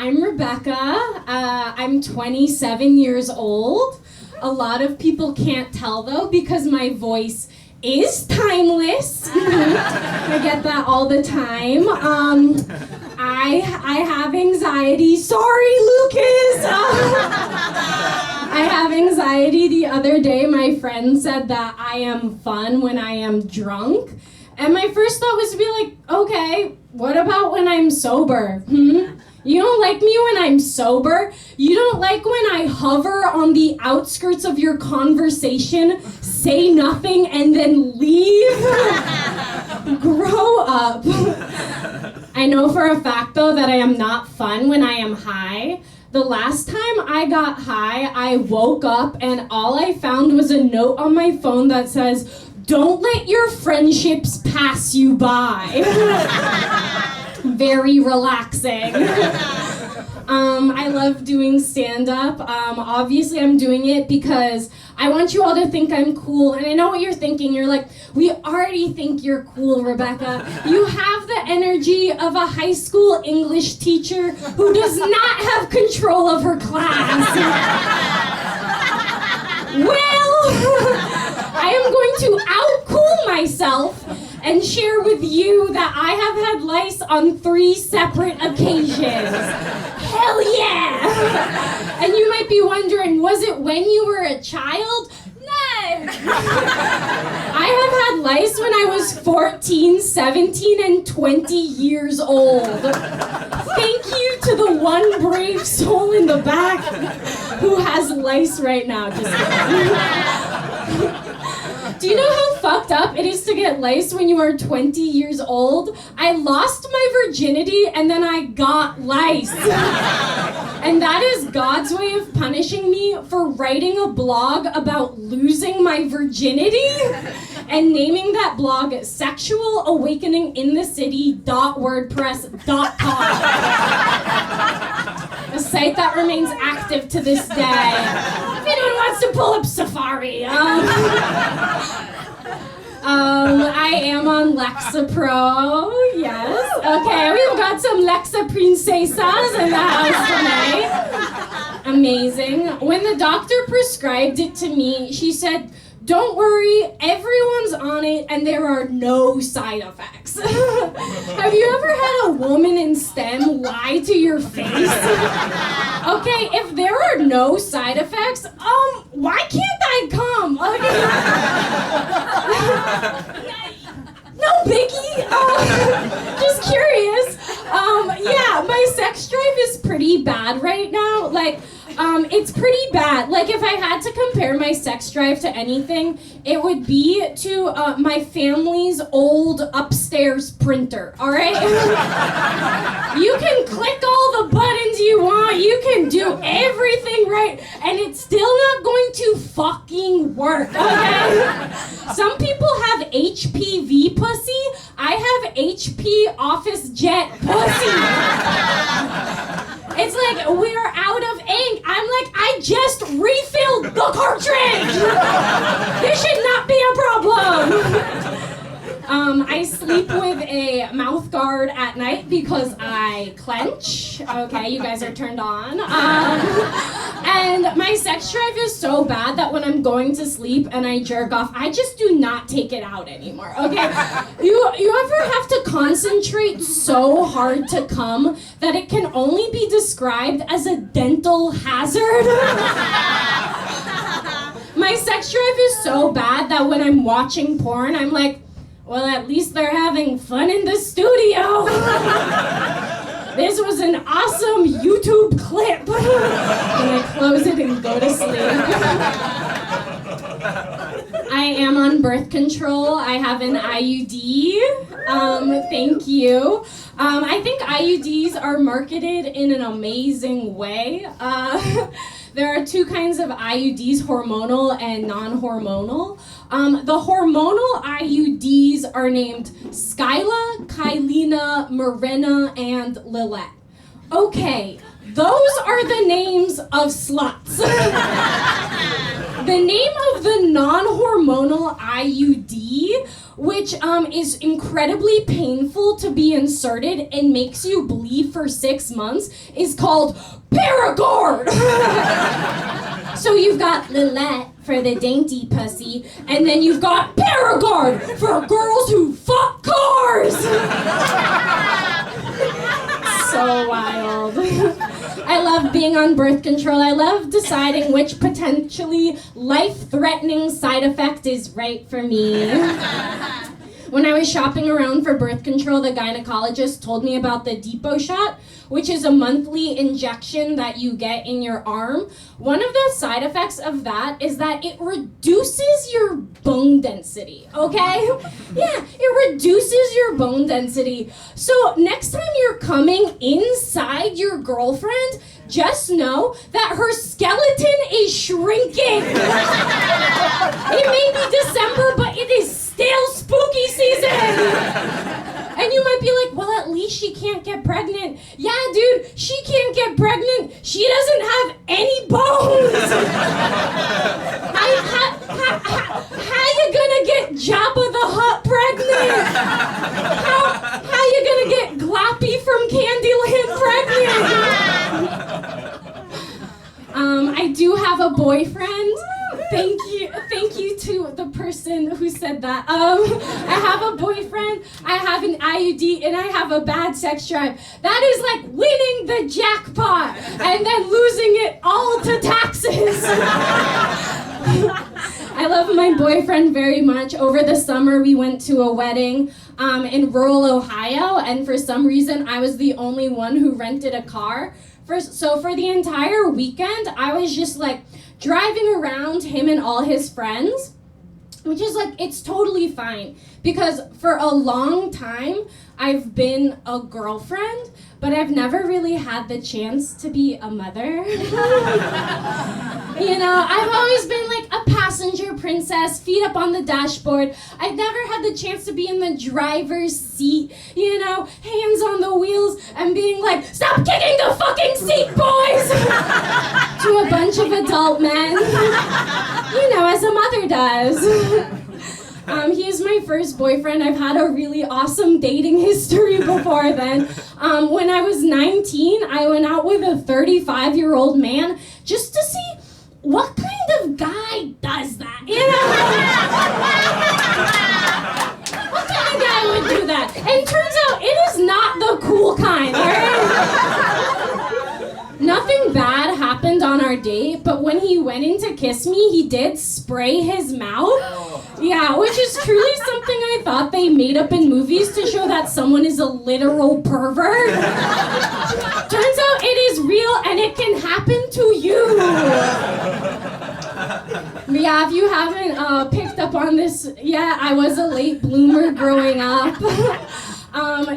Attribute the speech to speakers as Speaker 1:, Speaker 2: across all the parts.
Speaker 1: I'm Rebecca. I'm 27 years old. A lot of people can't tell though because my voice is timeless. I get that all the time. I have anxiety. Sorry, Lucas. I have anxiety. The other day, my friend said that I am fun when I am drunk. And my first thought was to be like, okay, what about when I'm sober? You don't like me when I'm sober? You don't like when I hover on the outskirts of your conversation, say nothing, and then leave? Grow up. I know for a fact, though, that I am not fun when I am high. The last time I got high, I woke up and all I found was a note on my phone that says, "Don't let your friendships pass you by." Very relaxing. I love doing stand-up. Obviously, I'm doing it because I want you all to think I'm cool. And I know what you're thinking. You're like, we already think you're cool, Rebecca. You have the energy of a high school English teacher who does not have control of her class. Well, I am going to out-cool myself and share with you that I have had lice on 3 separate occasions. Hell yeah! And you might be wondering, was it when you were a child? No! I have had lice when I was 14, 17, and 20 years old. Thank you to the one brave soul in the back who has lice right now. Just kidding. Do you know how fucked up it is to get lice when you are 20 years old? I lost my virginity and then I got lice. And that is God's way of punishing me for writing a blog about losing my virginity and naming that blog sexualawakeninginthecity.wordpress.com. A site that remains active to this day. If anyone wants to pull up Safari. I am on Lexapro, yes. Okay, we've got some Lexa Princesas in the house tonight. Amazing. When the doctor prescribed it to me, she said, "Don't worry, everyone's on it and there are no side effects." Have you ever had a woman in STEM lie to your face? Okay, if there are no side effects, why can't I come? No biggie. Just curious. Yeah, my sex drive is pretty bad right now. It's pretty bad. Like, if I had to compare my sex drive to anything, it would be to my family's old upstairs printer, all right? You can click all the buttons you want, you can do everything right, and it's still not going to fucking work, okay? Some people have HPV pussy, I have HP Office Jet pussy. It's like, we're out of ink. I'm like, I just refilled the cartridge. This should not be a problem. I sleep with a mouth guard at night because I clench. Okay, you guys are turned on. And my sex drive is so bad that when I'm going to sleep and I jerk off, I just do not take it out anymore, okay? You ever have to concentrate so hard to come that it can only be described as a dental hazard? My sex drive is so bad that when I'm watching porn, I'm like, well, at least they're having fun in the studio. This was an awesome YouTube clip. And I close it and go to sleep. I am on birth control. I have an IUD. Thank you. I think IUDs are marketed in an amazing way. There are 2 kinds of IUDs, hormonal and non-hormonal. The hormonal IUDs are named Skyla, Kylina, Marina, and Lilette. Okay, those are the names of sluts. The name of the non-hormonal IUD, which is incredibly painful to be inserted and makes you bleed for 6 months, is called Paragard. So you've got Lillette for the dainty pussy, and then you've got Paragard for girls who fuck cars. So wild. I love being on birth control. I love deciding which potentially life-threatening side effect is right for me. When I was shopping around for birth control, the gynecologist told me about the Depot shot, which is a monthly injection that you get in your arm. One of the side effects of that is that it reduces your bone density, okay? Yeah, it reduces your bone density. So next time you're coming inside your girlfriend, just know that her skeleton is shrinking. It may be December, but it is still spooky season. And you might be like, well, at least she can't get pregnant. Yeah, dude, she can't get pregnant. She doesn't have any bones. How you gonna get Jabba the Hutt pregnant? How you gonna get Glappy from Candyland pregnant? I do have a boyfriend. Thank you to the person who said that. I have a boyfriend, I have an IUD, and I have a bad sex drive. That is like winning the jackpot and then losing it all to taxes. I love my boyfriend very much. Over the summer, we went to a wedding in rural Ohio, and for some reason, I was the only one who rented a car. So for the entire weekend, I was just like driving around him and all his friends, which is like, it's totally fine. Because for a long time, I've been a girlfriend, but I've never really had the chance to be a mother. You know, I've always been like a passenger princess, feet up on the dashboard. I've never had the chance to be in the driver's seat, you know, hands on the wheels and being like, stop kicking the fucking seat, boys! To a bunch of adult men. You know, as a mother does. He is my first boyfriend. I've had a really awesome dating history before then. When I was 19, I went out with a 35-year-old man just to see what kind of guy does that, you know? What kind of guy would do that? And turns out it is not the cool kind, alright? Nothing bad happened on our date, but when he went in to kiss me, he did spray his mouth. Yeah, which is truly something I thought they made up in movies to show that someone is a literal pervert. Turns out it is real and it can happen to you. Yeah, if you haven't picked up on this, yeah, I was a late bloomer growing up.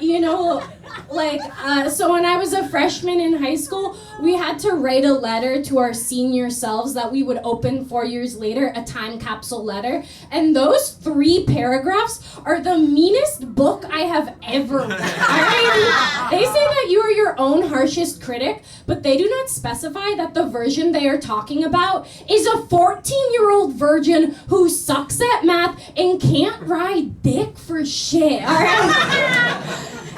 Speaker 1: You know, like, so when I was a freshman in high school, we had to write a letter to our senior selves that we would open 4 years later, a time capsule letter. And those 3 paragraphs are the meanest book I have ever read. Alright? They say that you are your own harshest critic, but they do not specify that the version they are talking about is a 14-year-old virgin who sucks at math and can't ride dick for shit. Alright?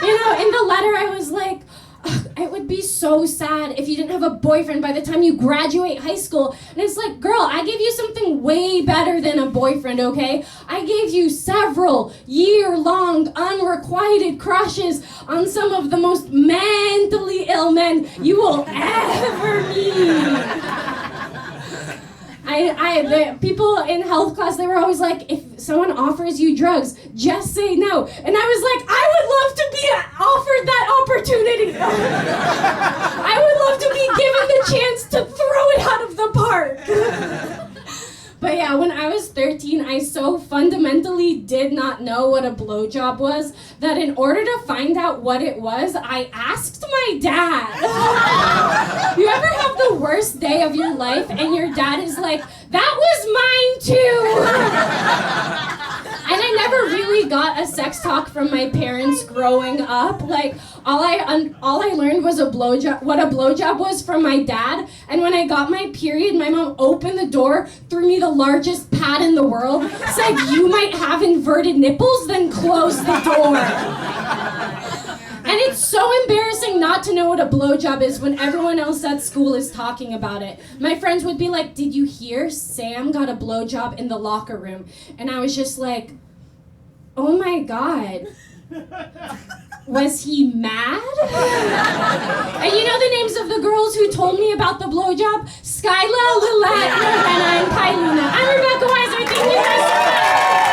Speaker 1: You know, in the letter I was like, it would be so sad if you didn't have a boyfriend by the time you graduate high school. And it's like, girl, I gave you something way better than a boyfriend, okay? I gave you several year-long unrequited crushes on some of the most mentally ill men you will ever meet. The people in health class, they were always like, if someone offers you drugs, just say no. And I was like, I would love to be offered that opportunity. I would love to be given the chance to throw it out of the park. But yeah, when I was 13, I so fundamentally did not know what a blowjob was that in order to find out what it was, I asked my dad. You ever have the worst day of your life and your dad is like, that was mine too. I I never really got a sex talk from my parents growing up. Like, all I learned was what a blowjob was from my dad. And when I got my period, my mom opened the door, threw me the largest pad in the world, said, "You might have inverted nipples," then closed the door. And it's so embarrassing not to know what a blowjob is when everyone else at school is talking about it. My friends would be like, "Did you hear Sam got a blowjob in the locker room?" And I was just like, "Oh my God. Was he mad?" And you know the names of the girls who told me about the blowjob? Skyla, Lilette, and I'm Kailuna. I'm Rebecca Weiser. Thank you guys